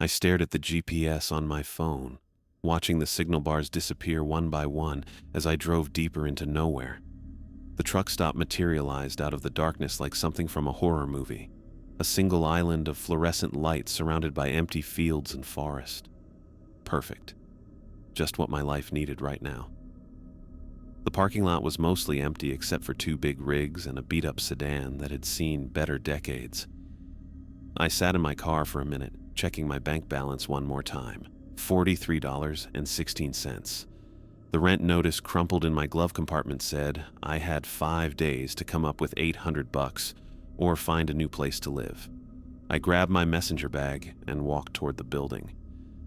I stared at the GPS on my phone, watching the signal bars disappear one by one as I drove deeper into nowhere. The truck stop materialized out of the darkness like something from a horror movie, a single island of fluorescent light surrounded by empty fields and forest. Perfect. Just what my life needed right now. The parking lot was mostly empty except for two big rigs and a beat-up sedan that had seen better decades. I sat in my car for a minute, checking my bank balance one more time. $43.16. The rent notice crumpled in my glove compartment said I had 5 days to come up with $800 or find a new place to live. I grabbed my messenger bag and walked toward the building.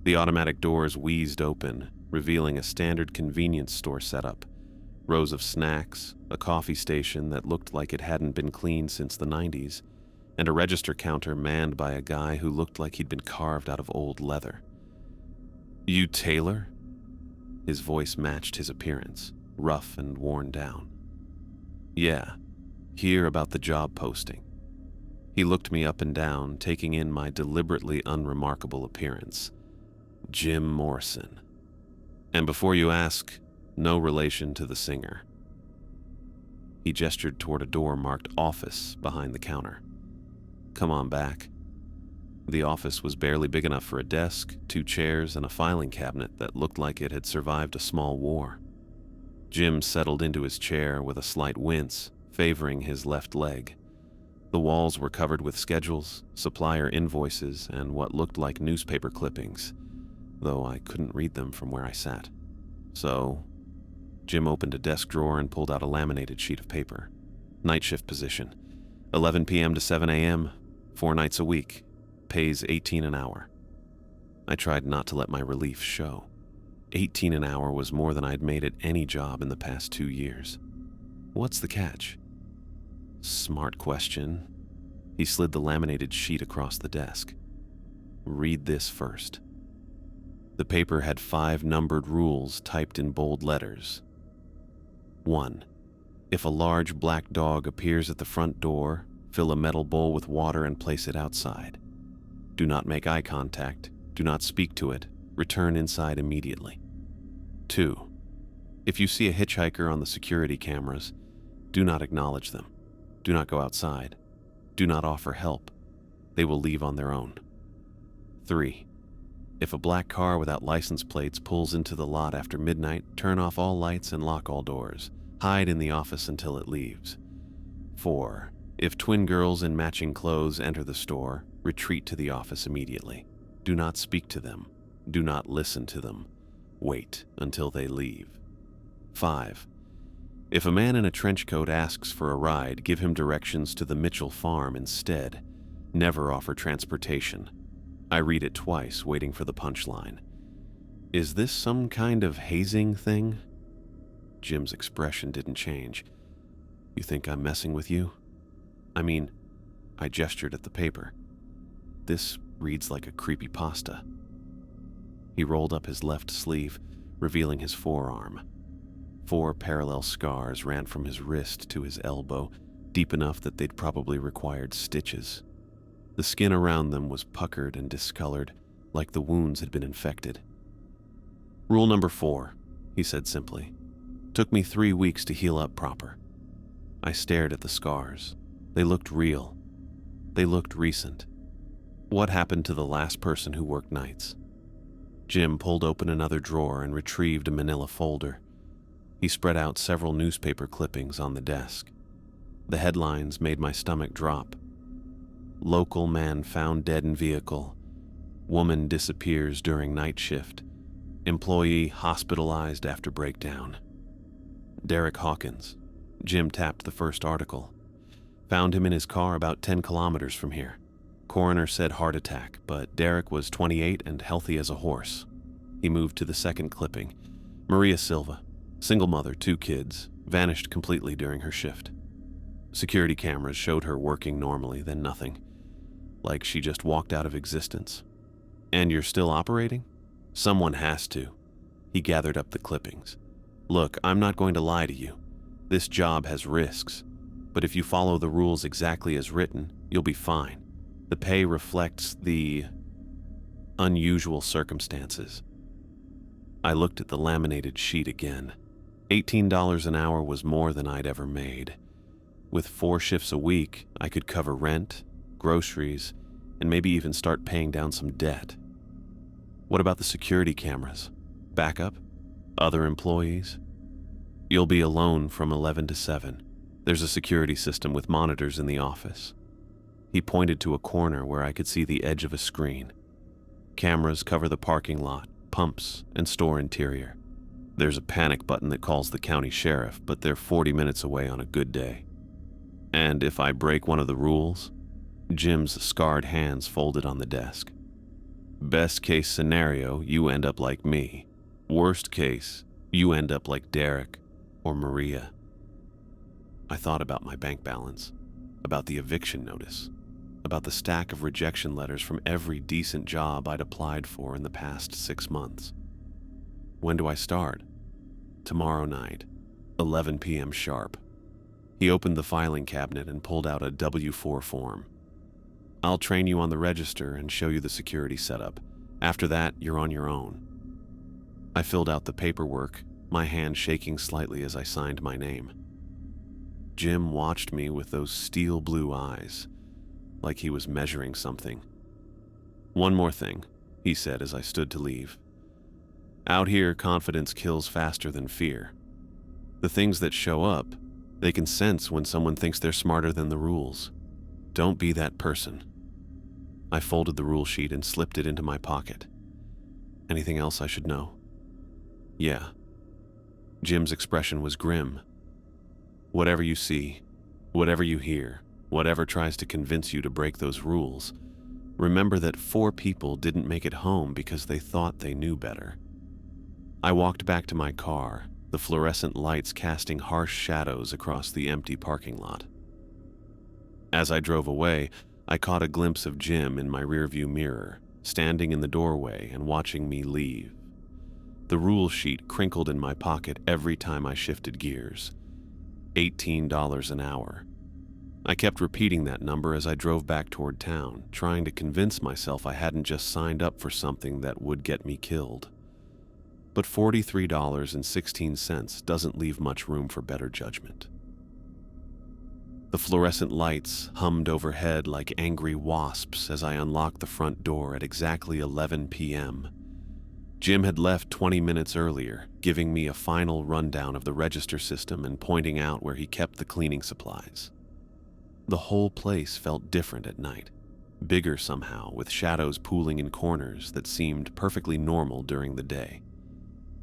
The automatic doors wheezed open, revealing a standard convenience store setup. Rows of snacks, a coffee station that looked like it hadn't been cleaned since the 90s, and a register counter manned by a guy who looked like he'd been carved out of old leather. "You Taylor?" His voice matched his appearance, rough and worn down. "Yeah, hear about the job posting." He looked me up and down, taking in my deliberately unremarkable appearance. Jim Morrison. And before you ask, no relation to the singer. He gestured toward a door marked office behind the counter. "Come on back." The office was barely big enough for a desk, 2 chairs, and a filing cabinet that looked like it had survived a small war. Jim settled into his chair with a slight wince, favoring his left leg. The walls were covered with schedules, supplier invoices, and what looked like newspaper clippings, though I couldn't read them from where I sat. So, Jim opened a desk drawer and pulled out a laminated sheet of paper. Night shift position. 11 p.m. to 7 a.m., 4 nights a week. Pays $18 an hour. I tried not to let my relief show. $18 an hour was more than I'd made at any job in the past 2 years. What's the catch? Smart question. He slid the laminated sheet across the desk. Read this first. The paper had 5 numbered rules typed in bold letters. 1. If a large black dog appears at the front door, fill a metal bowl with water and place it outside. Do not make eye contact, do not speak to it, return inside immediately. 2. If you see a hitchhiker on the security cameras, do not acknowledge them. Do not go outside. Do not offer help. They will leave on their own. 3. If a black car without license plates pulls into the lot after midnight, turn off all lights and lock all doors. Hide in the office until it leaves. 4. If twin girls in matching clothes enter the store, retreat to the office immediately. Do not speak to them. Do not listen to them. Wait until they leave. 5. If a man in a trench coat asks for a ride, give him directions to the Mitchell farm instead. Never offer transportation. I read it twice, waiting for the punchline. Is this some kind of hazing thing? Jim's expression didn't change. You think I'm messing with you? I gestured at the paper. This reads like a creepypasta. He rolled up his left sleeve, revealing his forearm. 4 parallel scars ran from his wrist to his elbow, deep enough that they'd probably required stitches. The skin around them was puckered and discolored, like the wounds had been infected. Rule number 4, he said simply. Took me 3 weeks to heal up proper. I stared at the scars. They looked real. They looked recent. What happened to the last person who worked nights? Jim pulled open another drawer and retrieved a manila folder. He spread out several newspaper clippings on the desk. The headlines made my stomach drop. Local man found dead in vehicle. Woman disappears during night shift. Employee hospitalized after breakdown. Derek Hawkins. Jim tapped the first article. Found him in his car about 10 kilometers from here. Coroner said heart attack, but Derek was 28 and healthy as a horse. He moved to the second clipping. Maria Silva, single mother, 2 kids, vanished completely during her shift. Security cameras showed her working normally, then nothing. Like she just walked out of existence. And you're still operating? Someone has to. He gathered up the clippings. Look, I'm not going to lie to you. This job has risks, but if you follow the rules exactly as written, you'll be fine. The pay reflects the... Unusual circumstances. I looked at the laminated sheet again. $18 an hour was more than I'd ever made. With 4 shifts a week, I could cover rent, groceries, and maybe even start paying down some debt. What about the security cameras? Backup? Other employees? You'll be alone from 11 to 7. There's a security system with monitors in the office. He pointed to a corner where I could see the edge of a screen. Cameras cover the parking lot, pumps, and store interior. There's a panic button that calls the county sheriff, but they're 40 minutes away on a good day. And if I break one of the rules, Jim's scarred hands folded on the desk. Best case scenario, you end up like me. Worst case, you end up like Derek or Maria. I thought about my bank balance, about the eviction notice, about the stack of rejection letters from every decent job I'd applied for in the past 6 months. When do I start? Tomorrow night, 11 p.m. sharp. He opened the filing cabinet and pulled out a W-4 form. I'll train you on the register and show you the security setup. After that, you're on your own. I filled out the paperwork, my hand shaking slightly as I signed my name. Jim watched me with those steel blue eyes, like he was measuring something. One more thing, he said as I stood to leave. Out here, confidence kills faster than fear. The things that show up, they can sense when someone thinks they're smarter than the rules. Don't be that person. I folded the rule sheet and slipped it into my pocket. Anything else I should know? Yeah. Jim's expression was grim. Whatever you see, whatever you hear, whatever tries to convince you to break those rules, remember that 4 people didn't make it home because they thought they knew better. I walked back to my car, the fluorescent lights casting harsh shadows across the empty parking lot. As I drove away, I caught a glimpse of Jim in my rearview mirror, standing in the doorway and watching me leave. The rule sheet crinkled in my pocket every time I shifted gears. $18 an hour. I kept repeating that number as I drove back toward town, trying to convince myself I hadn't just signed up for something that would get me killed. But $43.16 doesn't leave much room for better judgment. The fluorescent lights hummed overhead like angry wasps as I unlocked the front door at exactly 11 p.m. Jim had left 20 minutes earlier, giving me a final rundown of the register system and pointing out where he kept the cleaning supplies. The whole place felt different at night, bigger somehow, with shadows pooling in corners that seemed perfectly normal during the day.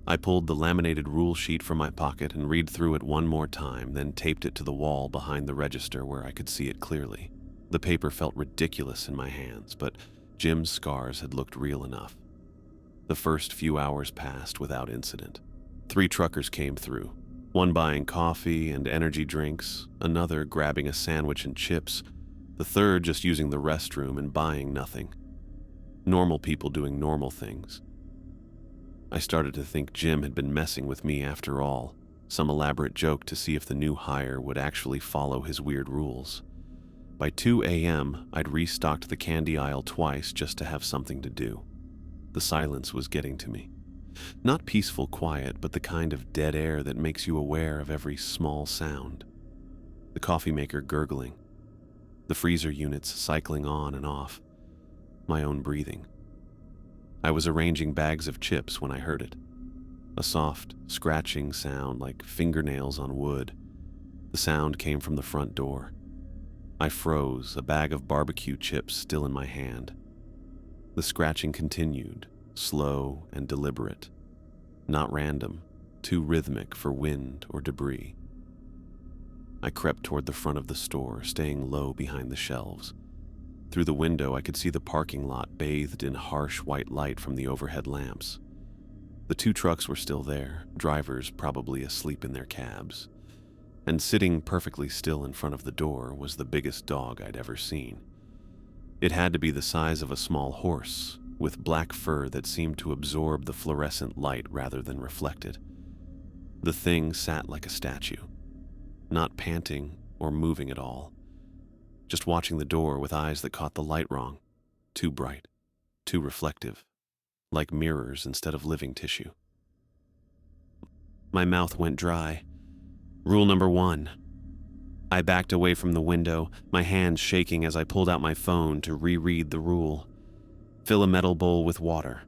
I pulled the laminated rule sheet from my pocket and read through it one more time, then taped it to the wall behind the register where I could see it clearly. The paper felt ridiculous in my hands, but Jim's scars had looked real enough. The first few hours passed without incident. 3 truckers came through, one buying coffee and energy drinks, another grabbing a sandwich and chips, the third just using the restroom and buying nothing. Normal people doing normal things. I started to think Jim had been messing with me after all, some elaborate joke to see if the new hire would actually follow his weird rules. By 2 a.m., I'd restocked the candy aisle twice just to have something to do. The silence was getting to me. Not peaceful quiet, but the kind of dead air that makes you aware of every small sound. The coffee maker gurgling. The freezer units cycling on and off. My own breathing. I was arranging bags of chips when I heard it. A soft, scratching sound like fingernails on wood. The sound came from the front door. I froze, a bag of barbecue chips still in my hand. The scratching continued, slow and deliberate. Not random, too rhythmic for wind or debris. I crept toward the front of the store, staying low behind the shelves. Through the window, I could see the parking lot bathed in harsh white light from the overhead lamps. The 2 trucks were still there, drivers probably asleep in their cabs. And sitting perfectly still in front of the door was the biggest dog I'd ever seen. It had to be the size of a small horse, with black fur that seemed to absorb the fluorescent light rather than reflect it. The thing sat like a statue, not panting or moving at all. Just watching the door with eyes that caught the light wrong. Too bright, too reflective, like mirrors instead of living tissue. My mouth went dry. Rule number 1. I backed away from the window, my hands shaking as I pulled out my phone to reread the rule. Fill a metal bowl with water.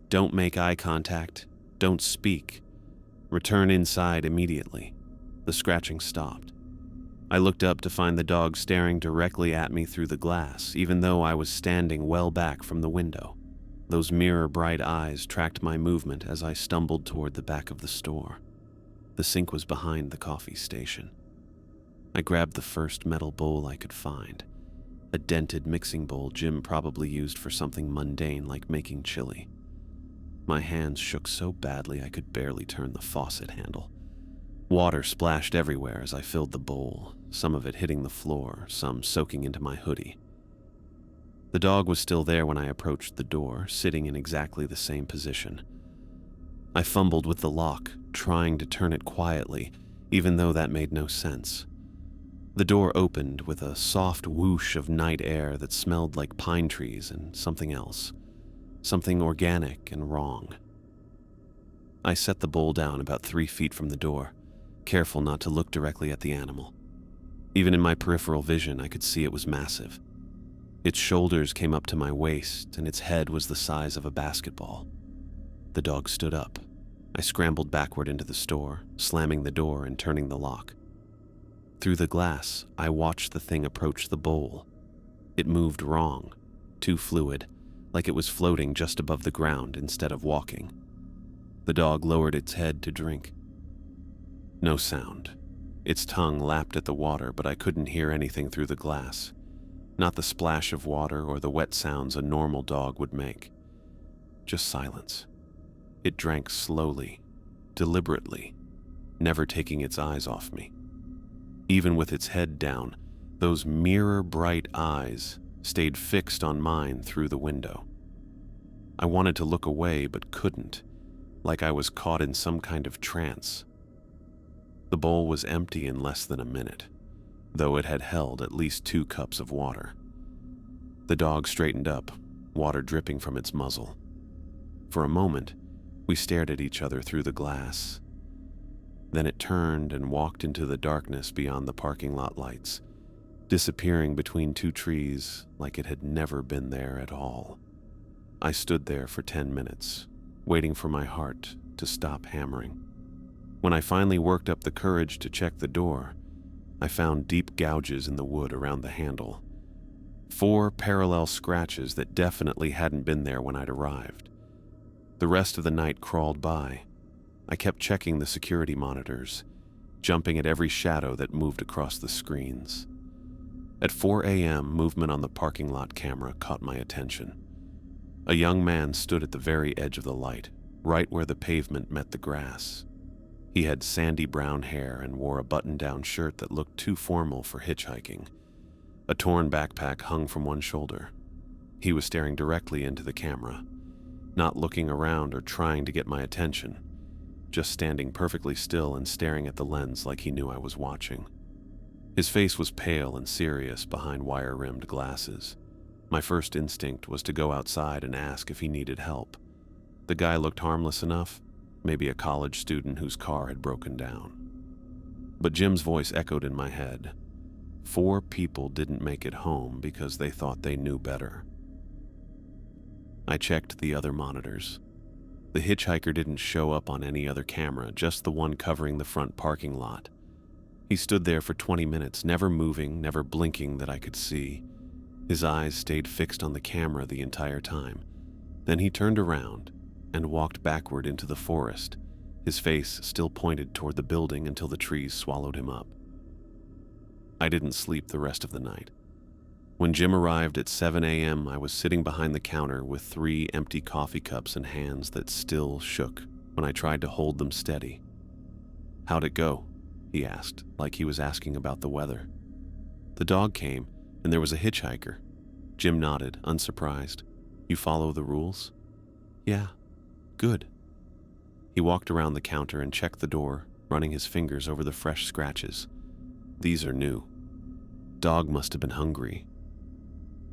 Don't make eye contact. Don't speak. Return inside immediately. The scratching stopped. I looked up to find the dog staring directly at me through the glass, even though I was standing well back from the window. Those mirror-bright eyes tracked my movement as I stumbled toward the back of the store. The sink was behind the coffee station. I grabbed the first metal bowl I could find, a dented mixing bowl Jim probably used for something mundane like making chili. My hands shook so badly I could barely turn the faucet handle. Water splashed everywhere as I filled the bowl, some of it hitting the floor, some soaking into my hoodie. The dog was still there when I approached the door, sitting in exactly the same position. I fumbled with the lock, trying to turn it quietly, even though that made no sense. The door opened with a soft whoosh of night air that smelled like pine trees and something else, something organic and wrong. I set the bowl down about 3 feet from the door, careful not to look directly at the animal. Even in my peripheral vision, I could see it was massive. Its shoulders came up to my waist, and its head was the size of a basketball. The dog stood up. I scrambled backward into the store, slamming the door and turning the lock. Through the glass, I watched the thing approach the bowl. It moved wrong, too fluid, like it was floating just above the ground instead of walking. The dog lowered its head to drink. No sound. Its tongue lapped at the water, but I couldn't hear anything through the glass. Not the splash of water or the wet sounds a normal dog would make. Just silence. It drank slowly, deliberately, never taking its eyes off me. Even with its head down, those mirror-bright eyes stayed fixed on mine through the window. I wanted to look away but couldn't, like I was caught in some kind of trance. The bowl was empty in less than a minute, though it had held at least 2 cups of water. The dog straightened up, water dripping from its muzzle. For a moment, we stared at each other through the glass. Then it turned and walked into the darkness beyond the parking lot lights, disappearing between 2 trees like it had never been there at all. I stood there for 10 minutes, waiting for my heart to stop hammering. When I finally worked up the courage to check the door, I found deep gouges in the wood around the handle. 4 parallel scratches that definitely hadn't been there when I'd arrived. The rest of the night crawled by. I kept checking the security monitors, jumping at every shadow that moved across the screens. At 4 a.m., movement on the parking lot camera caught my attention. A young man stood at the very edge of the light, right where the pavement met the grass. He had sandy brown hair and wore a button-down shirt that looked too formal for hitchhiking. A torn backpack hung from one shoulder. He was staring directly into the camera, not looking around or trying to get my attention, just standing perfectly still and staring at the lens like he knew I was watching. His face was pale and serious behind wire-rimmed glasses. My first instinct was to go outside and ask if he needed help. The guy looked harmless enough, maybe a college student whose car had broken down. But Jim's voice echoed in my head. 4 people didn't make it home because they thought they knew better. I checked the other monitors. The hitchhiker didn't show up on any other camera, just the one covering the front parking lot. He stood there for 20 minutes, never moving, never blinking that I could see. His eyes stayed fixed on the camera the entire time. Then he turned around and walked backward into the forest, his face still pointed toward the building until the trees swallowed him up. I didn't sleep the rest of the night. When Jim arrived at 7 a.m., I was sitting behind the counter with 3 empty coffee cups in hands that still shook when I tried to hold them steady. "How'd it go?" he asked, like he was asking about the weather. "The dog came, and there was a hitchhiker." Jim nodded, unsurprised. "You follow the rules?" "Yeah. Good." He walked around the counter and checked the door, running his fingers over the fresh scratches. "These are new. Dog must have been hungry."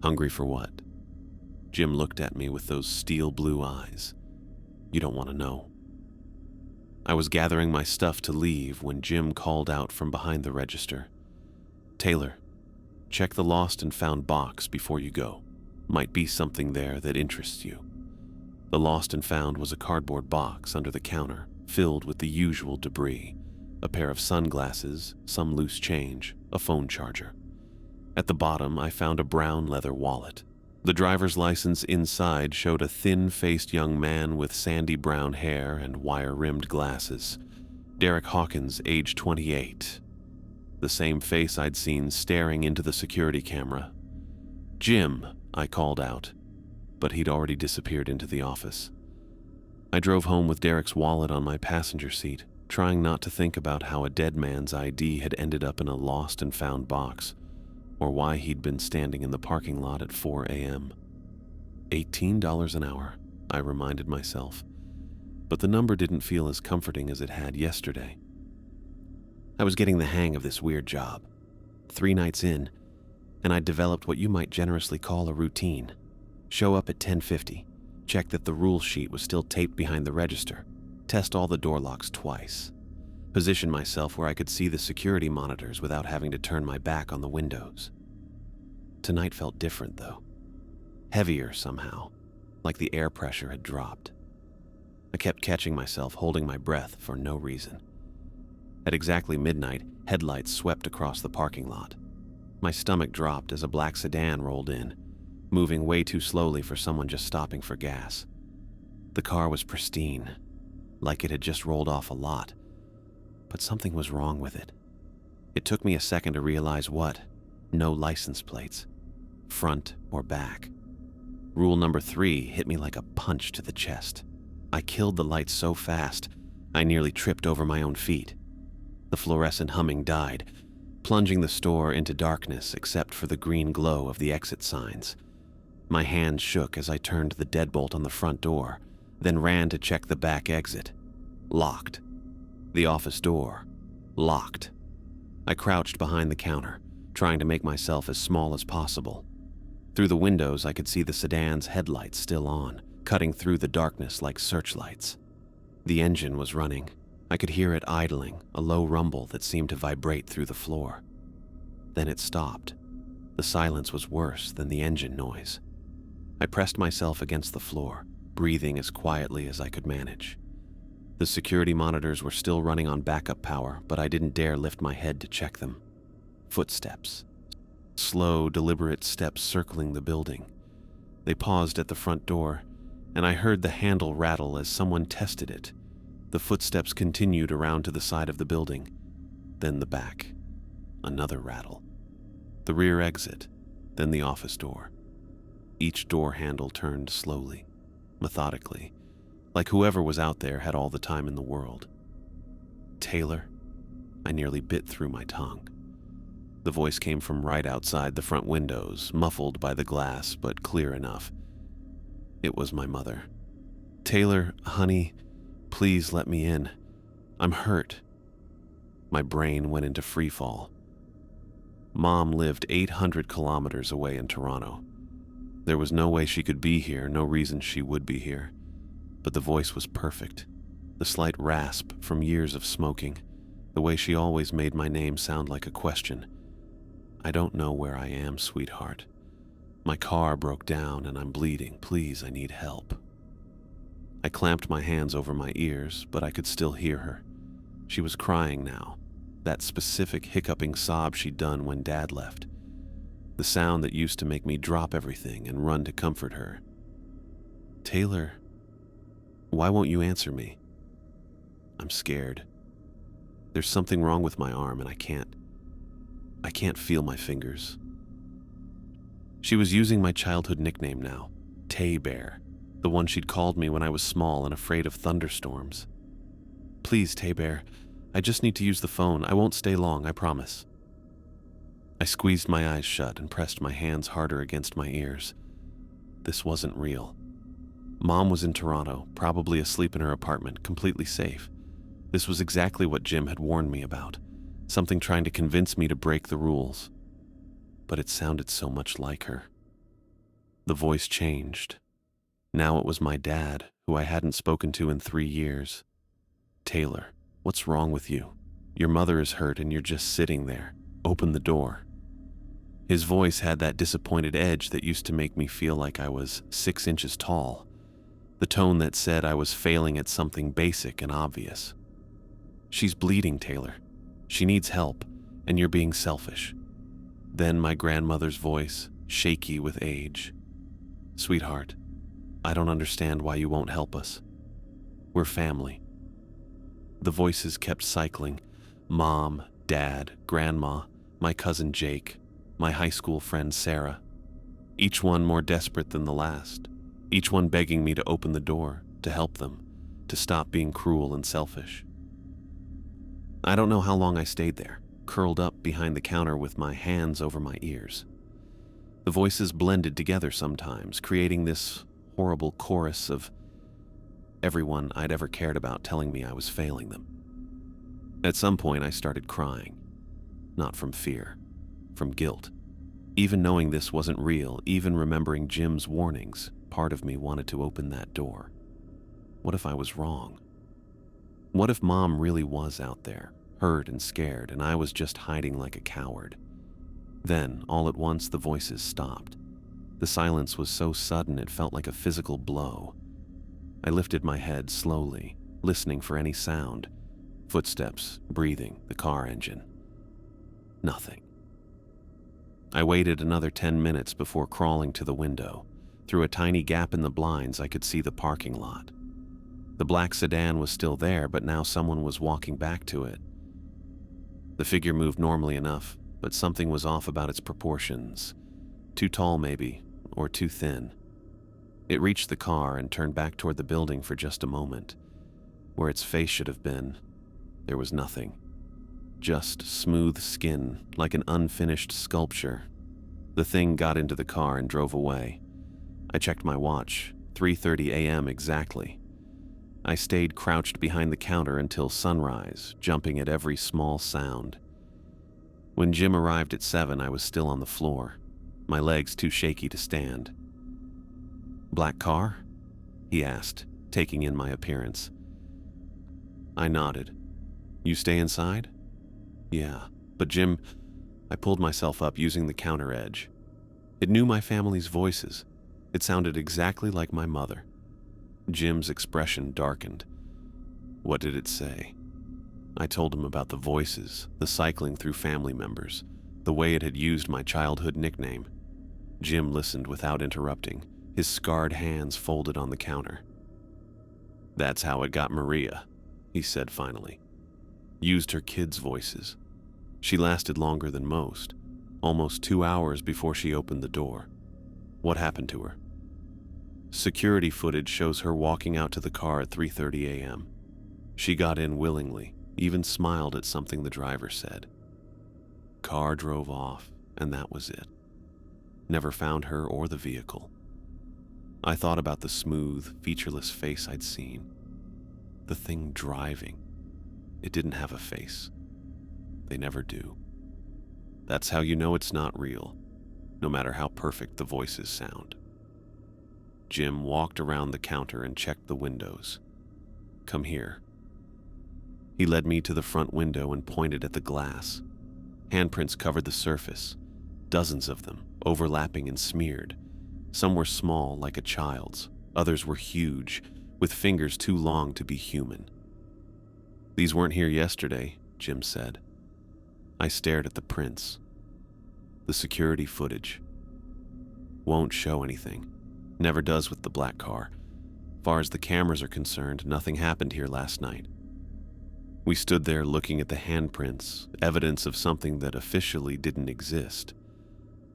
"Hungry for what?" Jim looked at me with those steel blue eyes. You don't want to know. I was gathering my stuff to leave when Jim called out from behind the register. Taylor, check the lost and found box before you go. Might be something there that interests you. The lost and found was a cardboard box under the counter, filled with the usual debris. A pair of sunglasses, some loose change, a phone charger. At the bottom, I found a brown leather wallet. The driver's license inside showed a thin-faced young man with sandy brown hair and wire-rimmed glasses. Derek Hawkins, age 28. The same face I'd seen staring into the security camera. Jim, I called out, but he'd already disappeared into the office. I drove home with Derek's wallet on my passenger seat, trying not to think about how a dead man's ID had ended up in a lost and found box, or why he'd been standing in the parking lot at 4 a.m. $18 an hour, I reminded myself, but the number didn't feel as comforting as it had yesterday. I was getting the hang of this weird job. 3 nights in, and I'd developed what you might generously call a routine. Show up at 10:50, check that the rule sheet was still taped behind the register, test all the door locks twice, position myself where I could see the security monitors without having to turn my back on the windows. Tonight felt different, though. Heavier somehow, like the air pressure had dropped. I kept catching myself holding my breath for no reason. At exactly midnight, headlights swept across the parking lot. My stomach dropped as a black sedan rolled in, moving way too slowly for someone just stopping for gas. The car was pristine, like it had just rolled off a lot, but something was wrong with it. It took me a second to realize what. No license plates, front or back. Rule number 3 hit me like a punch to the chest. I killed the lights so fast, I nearly tripped over my own feet. The fluorescent humming died, plunging the store into darkness except for the green glow of the exit signs. My hands shook as I turned the deadbolt on the front door, then ran to check the back exit. Locked. The office door. Locked. I crouched behind the counter, trying to make myself as small as possible. Through the windows, I could see the sedan's headlights still on, cutting through the darkness like searchlights. The engine was running. I could hear it idling, a low rumble that seemed to vibrate through the floor. Then it stopped. The silence was worse than the engine noise. I pressed myself against the floor, breathing as quietly as I could manage. The security monitors were still running on backup power, but I didn't dare lift my head to check them. Footsteps. Slow, deliberate steps circling the building. They paused at the front door, and I heard the handle rattle as someone tested it. The footsteps continued around to the side of the building, then the back. Another rattle. The rear exit, then the office door. Each door handle turned slowly, methodically, like whoever was out there had all the time in the world. Taylor? I nearly bit through my tongue. The voice came from right outside the front windows, muffled by the glass, but clear enough. It was my mother. Taylor, honey, please let me in. I'm hurt. My brain went into freefall. Mom lived 800 kilometers away in Toronto. There was no way she could be here, no reason she would be here. But the voice was perfect. The slight rasp from years of smoking, the way she always made my name sound like a question. I don't know where I am, sweetheart. My car broke down and I'm bleeding. Please, I need help. I clamped my hands over my ears, but I could still hear her. She was crying now, that specific hiccuping sob she'd done when Dad left. The sound that used to make me drop everything and run to comfort her. Taylor, why won't you answer me? I'm scared. There's something wrong with my arm and I can't feel my fingers. She was using my childhood nickname now, Tay Bear, the one she'd called me when I was small and afraid of thunderstorms. Please, Tay Bear, I just need to use the phone. I won't stay long, I promise. I squeezed my eyes shut and pressed my hands harder against my ears. This wasn't real. Mom was in Toronto, probably asleep in her apartment, completely safe. This was exactly what Jim had warned me about, something trying to convince me to break the rules. But it sounded so much like her. The voice changed. Now it was my dad, who I hadn't spoken to in 3 years. "Taylor, what's wrong with you? Your mother is hurt and you're just sitting there. Open the door." His voice had that disappointed edge that used to make me feel like I was 6 inches tall. The tone that said I was failing at something basic and obvious. "She's bleeding, Taylor. She needs help, and you're being selfish." Then my grandmother's voice, shaky with age. "Sweetheart, I don't understand why you won't help us. We're family." The voices kept cycling. Mom, Dad, Grandma, my cousin Jake, my high school friend Sarah. Each one more desperate than the last. Each one begging me to open the door, to help them, to stop being cruel and selfish. I don't know how long I stayed there, curled up behind the counter with my hands over my ears. The voices blended together sometimes, creating this horrible chorus of everyone I'd ever cared about telling me I was failing them. At some point, I started crying. Not from fear, from guilt. Even knowing this wasn't real, even remembering Jim's warnings, part of me wanted to open that door. What if I was wrong? What if Mom really was out there, hurt and scared, and I was just hiding like a coward? Then, all at once, the voices stopped. The silence was so sudden it felt like a physical blow. I lifted my head slowly, listening for any sound. Footsteps, breathing, the car engine. Nothing. I waited another 10 minutes before crawling to the window. Through a tiny gap in the blinds, I could see the parking lot. The black sedan was still there, but now someone was walking back to it. The figure moved normally enough, but something was off about its proportions. Too tall, maybe, or too thin. It reached the car and turned back toward the building for just a moment. Where its face should have been, there was nothing. Just smooth skin, like an unfinished sculpture. The thing got into the car and drove away. I checked my watch, 3:30 a.m. exactly. I stayed crouched behind the counter until sunrise, jumping at every small sound. When Jim arrived at 7, I was still on the floor, my legs too shaky to stand. "Black car?" he asked, taking in my appearance. I nodded. "You stay inside?" "Yeah, but Jim..." I pulled myself up using the counter edge. It knew my family's voices. It sounded exactly like my mother. Jim's expression darkened. What did it say? I told him about the voices, the cycling through family members, the way it had used my childhood nickname. Jim listened without interrupting, his scarred hands folded on the counter. "That's how it got Maria," he said finally. "Used her kids' voices. She lasted longer than most, almost 2 hours before she opened the door. What happened to her?" Security footage shows her walking out to the car at 3:30 a.m. She got in willingly, even smiled at something the driver said. Car drove off, and that was it. Never found her or the vehicle. I thought about the smooth, featureless face I'd seen. The thing driving. It didn't have a face. They never do. That's how you know it's not real, no matter how perfect the voices sound. Jim walked around the counter and checked the windows. "Come here." He led me to the front window and pointed at the glass. Handprints covered the surface, dozens of them, overlapping and smeared. Some were small, like a child's. Others were huge, with fingers too long to be human. "These weren't here yesterday," Jim said. I stared at the prints. The security footage. Won't show anything. Never does with the black car. Far as the cameras are concerned, nothing happened here last night. We stood there looking at the handprints, evidence of something that officially didn't exist.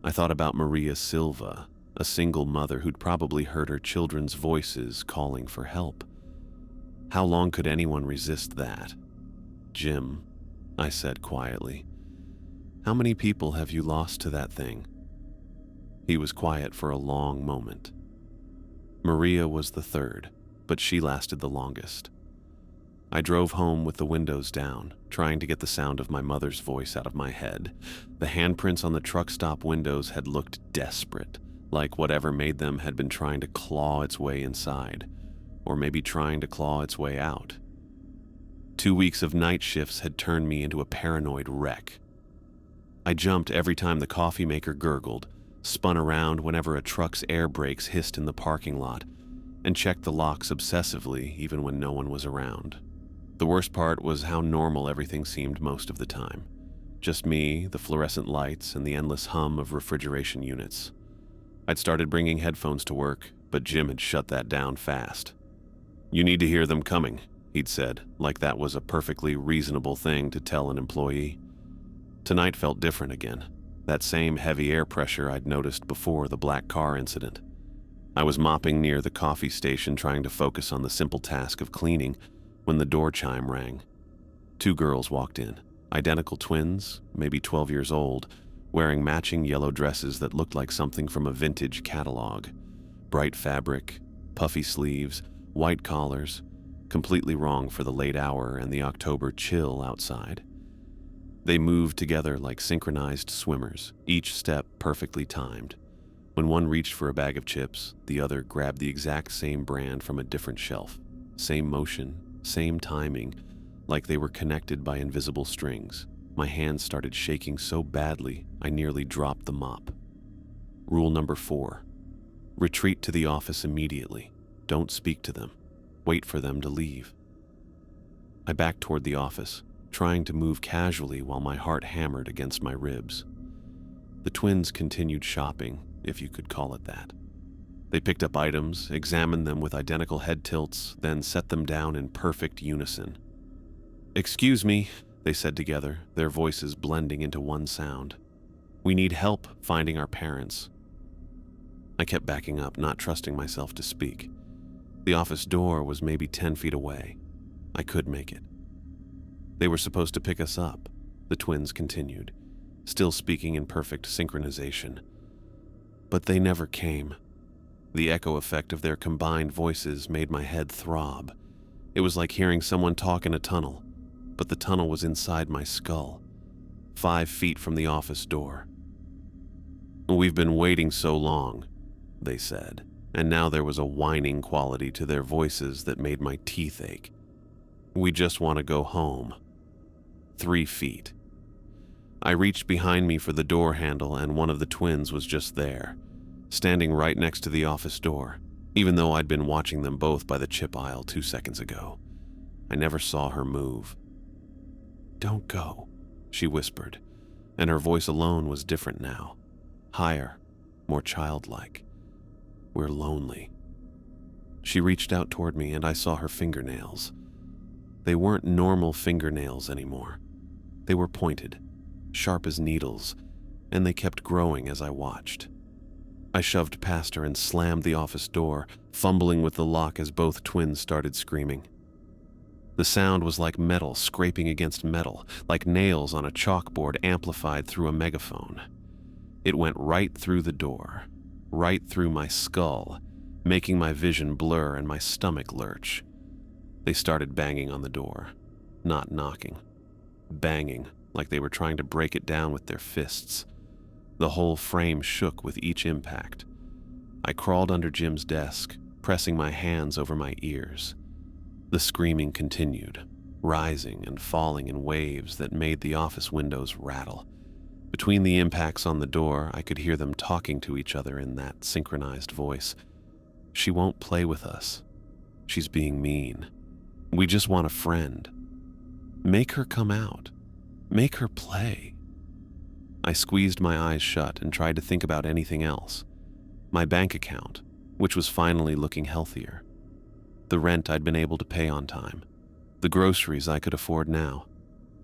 I thought about Maria Silva, a single mother who'd probably heard her children's voices calling for help. How long could anyone resist that? "Jim," I said quietly, "how many people have you lost to that thing?" He was quiet for a long moment. Maria was the third, but she lasted the longest. I drove home with the windows down, trying to get the sound of my mother's voice out of my head. The handprints on the truck stop windows had looked desperate, like whatever made them had been trying to claw its way inside, or maybe trying to claw its way out. 2 weeks of night shifts had turned me into a paranoid wreck. I jumped every time the coffee maker gurgled, spun around whenever a truck's air brakes hissed in the parking lot, and checked the locks obsessively even when no one was around. The worst part was how normal everything seemed most of the time. Just me, the fluorescent lights, and the endless hum of refrigeration units. I'd started bringing headphones to work, but Jim had shut that down fast. "You need to hear them coming," he'd said, like that was a perfectly reasonable thing to tell an employee. Tonight felt different again. That same heavy air pressure I'd noticed before the black car incident. I was mopping near the coffee station trying to focus on the simple task of cleaning when the door chime rang. 2 girls walked in, identical twins, maybe 12 years old, wearing matching yellow dresses that looked like something from a vintage catalog. Bright fabric, puffy sleeves, white collars, completely wrong for the late hour and the October chill outside. They moved together like synchronized swimmers, each step perfectly timed. When one reached for a bag of chips, the other grabbed the exact same brand from a different shelf. Same motion, same timing, like they were connected by invisible strings. My hands started shaking so badly, I nearly dropped the mop. Rule number 4. Retreat to the office immediately. Don't speak to them. Wait for them to leave. I backed toward the office, trying to move casually while my heart hammered against my ribs. The twins continued shopping, if you could call it that. They picked up items, examined them with identical head tilts, then set them down in perfect unison. "Excuse me," they said together, their voices blending into one sound. "We need help finding our parents." I kept backing up, not trusting myself to speak. The office door was maybe 10 feet away. I could make it. "They were supposed to pick us up," the twins continued, still speaking in perfect synchronization. "But they never came." The echo effect of their combined voices made my head throb. It was like hearing someone talk in a tunnel, but the tunnel was inside my skull, 5 feet from the office door. "We've been waiting so long," they said, and now there was a whining quality to their voices that made my teeth ache. "We just want to go home." 3 feet. I reached behind me for the door handle, and one of the twins was just there, standing right next to the office door, even though I'd been watching them both by the chip aisle 2 seconds ago. I never saw her move. "Don't go," she whispered, and her voice alone was different now. Higher, more childlike. "We're lonely." She reached out toward me, and I saw her fingernails. They weren't normal fingernails anymore. They were pointed, sharp as needles, and they kept growing as I watched. I shoved past her and slammed the office door, fumbling with the lock as both twins started screaming. The sound was like metal scraping against metal, like nails on a chalkboard amplified through a megaphone. It went right through the door, right through my skull, making my vision blur and my stomach lurch. They started banging on the door, not knocking. Banging, like they were trying to break it down with their fists. The whole frame shook with each impact. I crawled under Jim's desk, pressing my hands over my ears. The screaming continued, rising and falling in waves that made the office windows rattle. Between the impacts on the door, I could hear them talking to each other in that synchronized voice. "She won't play with us. She's being mean. We just want a friend. Make her come out. Make her play." I squeezed my eyes shut and tried to think about anything else. My bank account, which was finally looking healthier. The rent I'd been able to pay on time. The groceries I could afford now.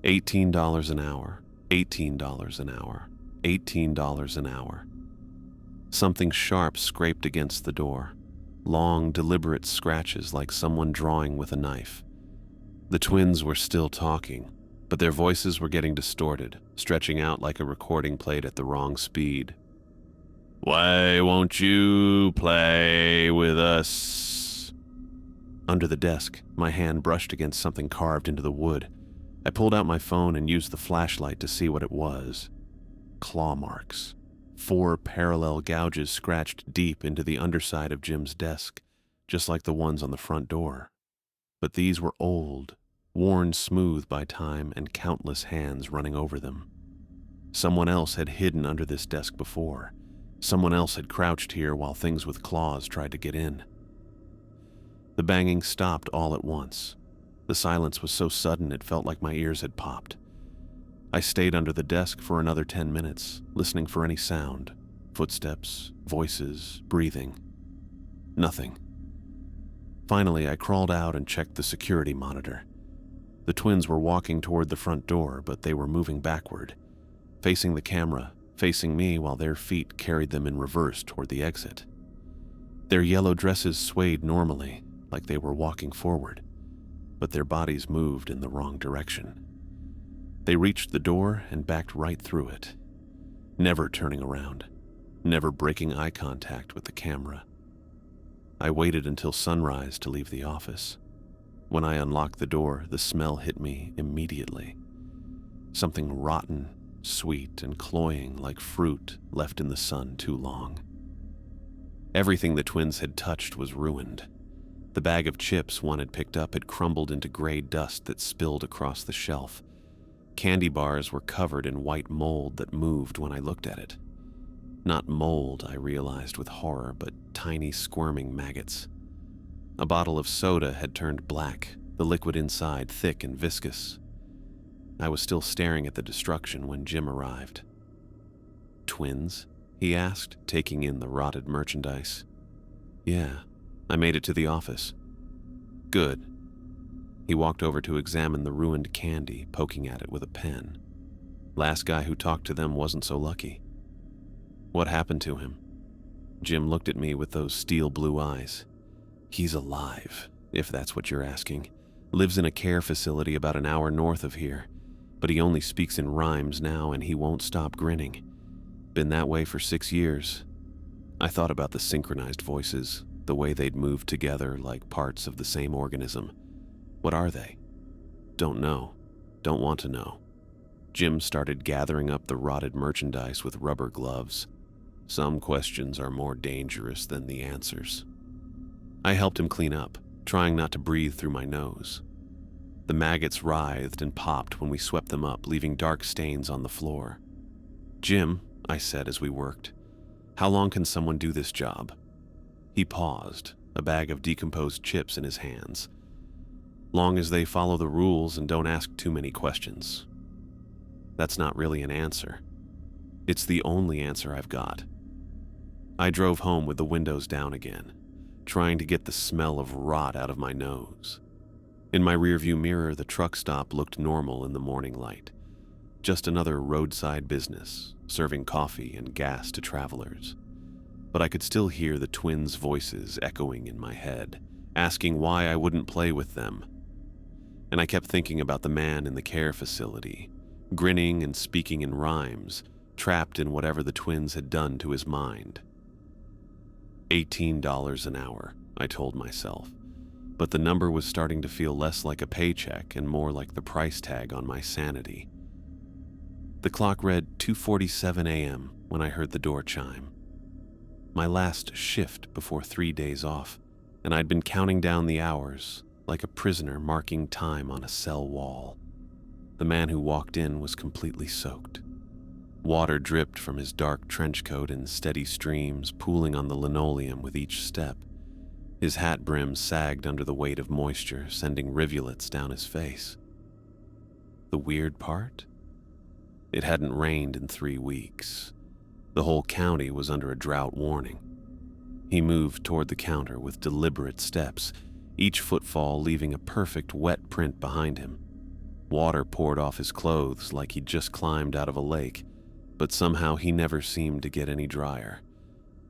$18 an hour, $18 an hour, $18 an hour. Something sharp scraped against the door. Long, deliberate scratches like someone drawing with a knife. The twins were still talking, but their voices were getting distorted, stretching out like a recording played at the wrong speed. "Why won't you play with us?" Under the desk, my hand brushed against something carved into the wood. I pulled out my phone and used the flashlight to see what it was. Claw marks. 4 parallel gouges scratched deep into the underside of Jim's desk, just like the ones on the front door. But these were old, worn smooth by time and countless hands running over them. Someone else had hidden under this desk before. Someone else had crouched here while things with claws tried to get in. The banging stopped all at once. The silence was so sudden it felt like my ears had popped. I stayed under the desk for another 10 minutes, listening for any sound, footsteps, voices, breathing. Nothing. Finally, I crawled out and checked the security monitor. The twins were walking toward the front door, but they were moving backward, facing the camera, facing me while their feet carried them in reverse toward the exit. Their yellow dresses swayed normally, like they were walking forward, but their bodies moved in the wrong direction. They reached the door and backed right through it, never turning around, never breaking eye contact with the camera. I waited until sunrise to leave the office. When I unlocked the door, the smell hit me immediately. Something rotten, sweet, and cloying like fruit left in the sun too long. Everything the twins had touched was ruined. The bag of chips one had picked up had crumbled into gray dust that spilled across the shelf. Candy bars were covered in white mold that moved when I looked at it. Not mold, I realized with horror, but tiny squirming maggots. A bottle of soda had turned black, the liquid inside thick and viscous. I was still staring at the destruction when Jim arrived. "Twins?" he asked, taking in the rotted merchandise. "Yeah, I made it to the office." "Good." He walked over to examine the ruined candy, poking at it with a pen. Last guy who talked to them wasn't so lucky. "What happened to him?" Jim looked at me with those steel blue eyes. "He's alive, if that's what you're asking. Lives in a care facility about an hour north of here, but he only speaks in rhymes now and he won't stop grinning. Been that way for 6 years. I thought about the synchronized voices, the way they'd moved together like parts of the same organism. What are they? Don't know. Don't want to know." Jim started gathering up the rotted merchandise with rubber gloves. "Some questions are more dangerous than the answers." I helped him clean up, trying not to breathe through my nose. The maggots writhed and popped when we swept them up, leaving dark stains on the floor. "Jim," I said as we worked, "how long can someone do this job?" He paused, a bag of decomposed chips in his hands. "Long as they follow the rules and don't ask too many questions." That's not really an answer. It's the only answer I've got. I drove home with the windows down again, trying to get the smell of rot out of my nose. In my rearview mirror, the truck stop looked normal in the morning light. Just another roadside business, serving coffee and gas to travelers. But I could still hear the twins' voices echoing in my head, asking why I wouldn't play with them. And I kept thinking about the man in the care facility, grinning and speaking in rhymes, trapped in whatever the twins had done to his mind. $18 an hour, I told myself, but the number was starting to feel less like a paycheck and more like the price tag on my sanity. The clock read 2:47 a.m. when I heard the door chime. My last shift before 3 days off, and I'd been counting down the hours, like a prisoner marking time on a cell wall. The man who walked in was completely soaked. Water dripped from his dark trench coat in steady streams, pooling on the linoleum with each step. His hat brim sagged under the weight of moisture, sending rivulets down his face. The weird part? It hadn't rained in 3 weeks. The whole county was under a drought warning. He moved toward the counter with deliberate steps, each footfall leaving a perfect wet print behind him. Water poured off his clothes like he'd just climbed out of a lake, but somehow he never seemed to get any drier.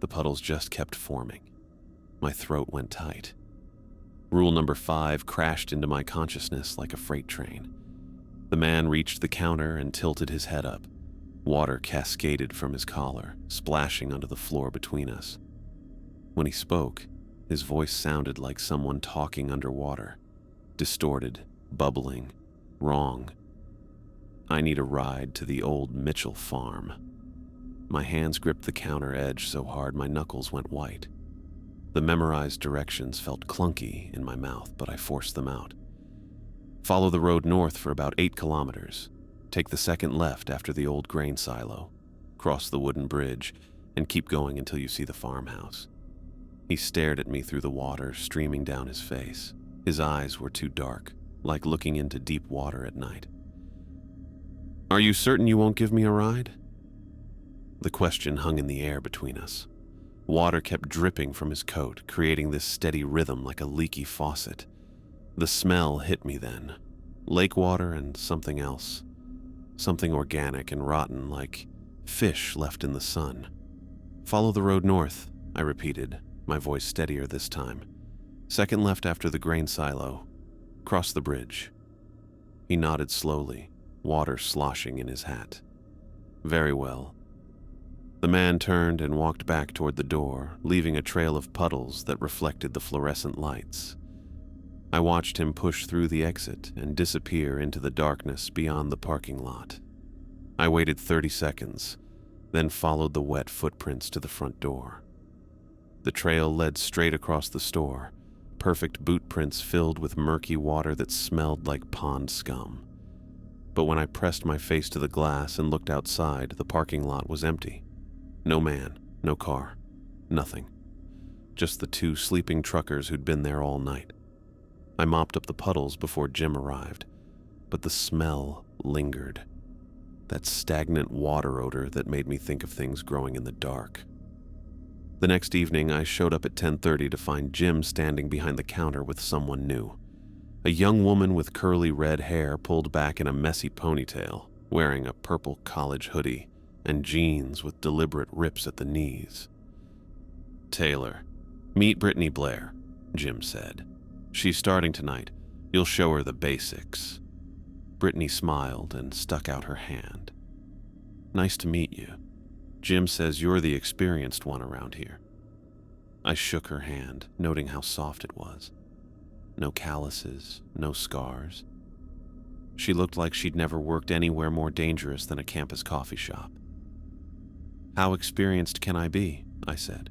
The puddles just kept forming. My throat went tight. Rule number 5 crashed into my consciousness like a freight train. The man reached the counter and tilted his head up. Water cascaded from his collar, splashing onto the floor between us. When he spoke, his voice sounded like someone talking underwater, distorted, bubbling, wrong. "I need a ride to the old Mitchell farm." My hands gripped the counter edge so hard my knuckles went white. The memorized directions felt clunky in my mouth, but I forced them out. Follow the road north for about 8 kilometers. Take the second left after the old grain silo. Cross the wooden bridge and keep going until you see the farmhouse. He stared at me through the water streaming down his face. His eyes were too dark, like looking into deep water at night. Are you certain you won't give me a ride? The question hung in the air between us. Water kept dripping from his coat, creating this steady rhythm like a leaky faucet. The smell hit me then. Lake water and something else. Something organic and rotten, like fish left in the sun. Follow the road north, I repeated, my voice steadier this time. Second left after the grain silo. Cross the bridge. He nodded slowly, water sloshing in his hat. Very well. The man turned and walked back toward the door, leaving a trail of puddles that reflected the fluorescent lights. I watched him push through the exit and disappear into the darkness beyond the parking lot. I waited 30 seconds, then followed the wet footprints to the front door. The trail led straight across the store, perfect boot prints filled with murky water that smelled like pond scum. But when I pressed my face to the glass and looked outside, the parking lot was empty. No man, no car, nothing. Just the 2 sleeping truckers who'd been there all night. I mopped up the puddles before Jim arrived, but the smell lingered. That stagnant water odor that made me think of things growing in the dark. The next evening, I showed up at 10:30 to find Jim standing behind the counter with someone new. A young woman with curly red hair pulled back in a messy ponytail, wearing a purple college hoodie and jeans with deliberate rips at the knees. Taylor, meet Brittany Blair, Jim said. She's starting tonight. You'll show her the basics. Brittany smiled and stuck out her hand. Nice to meet you. Jim says you're the experienced one around here. I shook her hand, noting how soft it was. No calluses, no scars. She looked like she'd never worked anywhere more dangerous than a campus coffee shop. How experienced can I be? I said.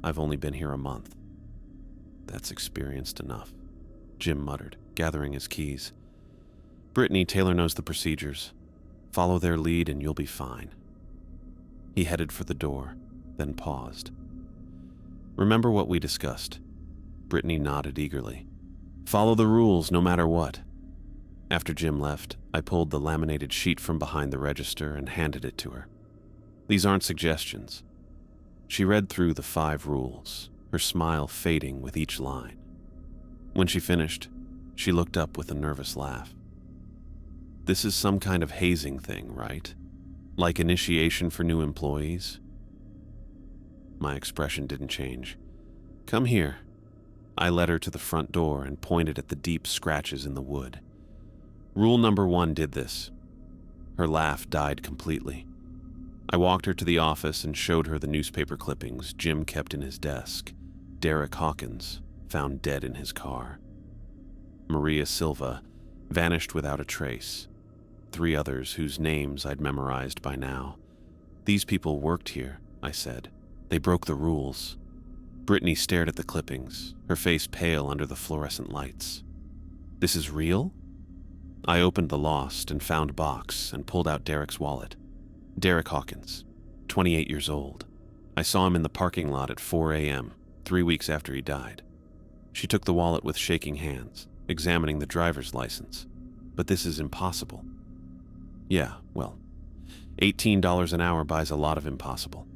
I've only been here a month. That's experienced enough, Jim muttered, gathering his keys. Brittany, Taylor knows the procedures. Follow their lead and you'll be fine. He headed for the door, then paused. Remember what we discussed? Brittany nodded eagerly. Follow the rules no matter what. After Jim left, I pulled the laminated sheet from behind the register and handed it to her. These aren't suggestions. She read through the 5 rules, her smile fading with each line. When she finished, she looked up with a nervous laugh. This is some kind of hazing thing, right? Like initiation for new employees? My expression didn't change. Come here. I led her to the front door and pointed at the deep scratches in the wood. Rule number 1 did this. Her laugh died completely. I walked her to the office and showed her the newspaper clippings Jim kept in his desk. Derek Hawkins, found dead in his car. Maria Silva, vanished without a trace. 3 others whose names I'd memorized by now. These people worked here, I said. They broke the rules. Brittany stared at the clippings, her face pale under the fluorescent lights. This is real? I opened the lost and found box and pulled out Derek's wallet. Derek Hawkins, 28 years old. I saw him in the parking lot at 4 a.m., 3 weeks after he died. She took the wallet with shaking hands, examining the driver's license. But this is impossible. Yeah, well, $18 an hour buys a lot of impossible.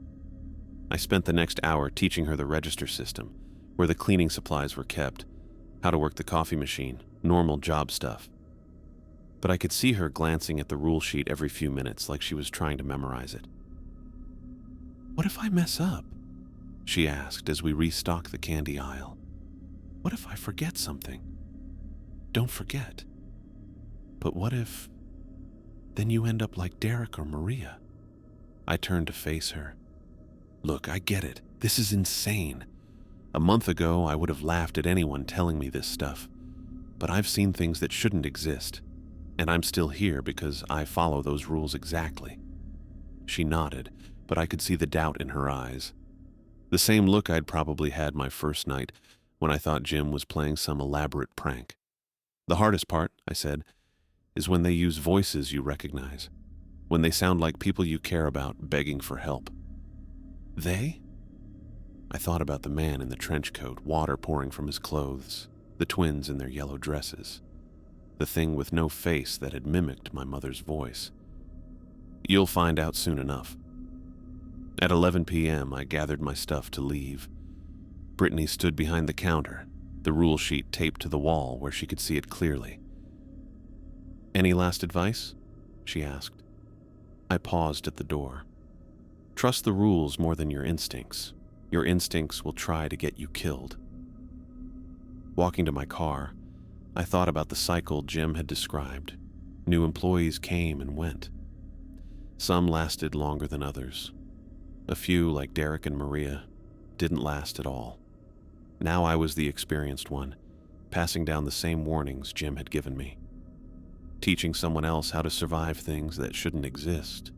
I spent the next hour teaching her the register system, where the cleaning supplies were kept, how to work the coffee machine, normal job stuff. But I could see her glancing at the rule sheet every few minutes like she was trying to memorize it. What if I mess up? She asked as we restocked the candy aisle. What if I forget something? Don't forget. But what if... Then you end up like Derek or Maria. I turned to face her. Look, I get it. This is insane. A month ago, I would have laughed at anyone telling me this stuff. But I've seen things that shouldn't exist. And I'm still here because I follow those rules exactly. She nodded, but I could see the doubt in her eyes. The same look I'd probably had my first night when I thought Jim was playing some elaborate prank. "The hardest part," I said, "is when they use voices you recognize, when they sound like people you care about begging for help." "They?" I thought about the man in the trench coat, water pouring from his clothes, the twins in their yellow dresses, the thing with no face that had mimicked my mother's voice. "You'll find out soon enough." At 11 p.m., I gathered my stuff to leave. Brittany stood behind the counter, the rule sheet taped to the wall where she could see it clearly. "Any last advice?" she asked. I paused at the door. "Trust the rules more than your instincts. Your instincts will try to get you killed." Walking to my car, I thought about the cycle Jim had described. New employees came and went. Some lasted longer than others. A few, like Derek and Maria, didn't last at all. Now I was the experienced one, passing down the same warnings Jim had given me, teaching someone else how to survive things that shouldn't exist.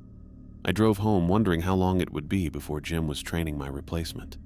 I drove home wondering how long it would be before Jim was training my replacement.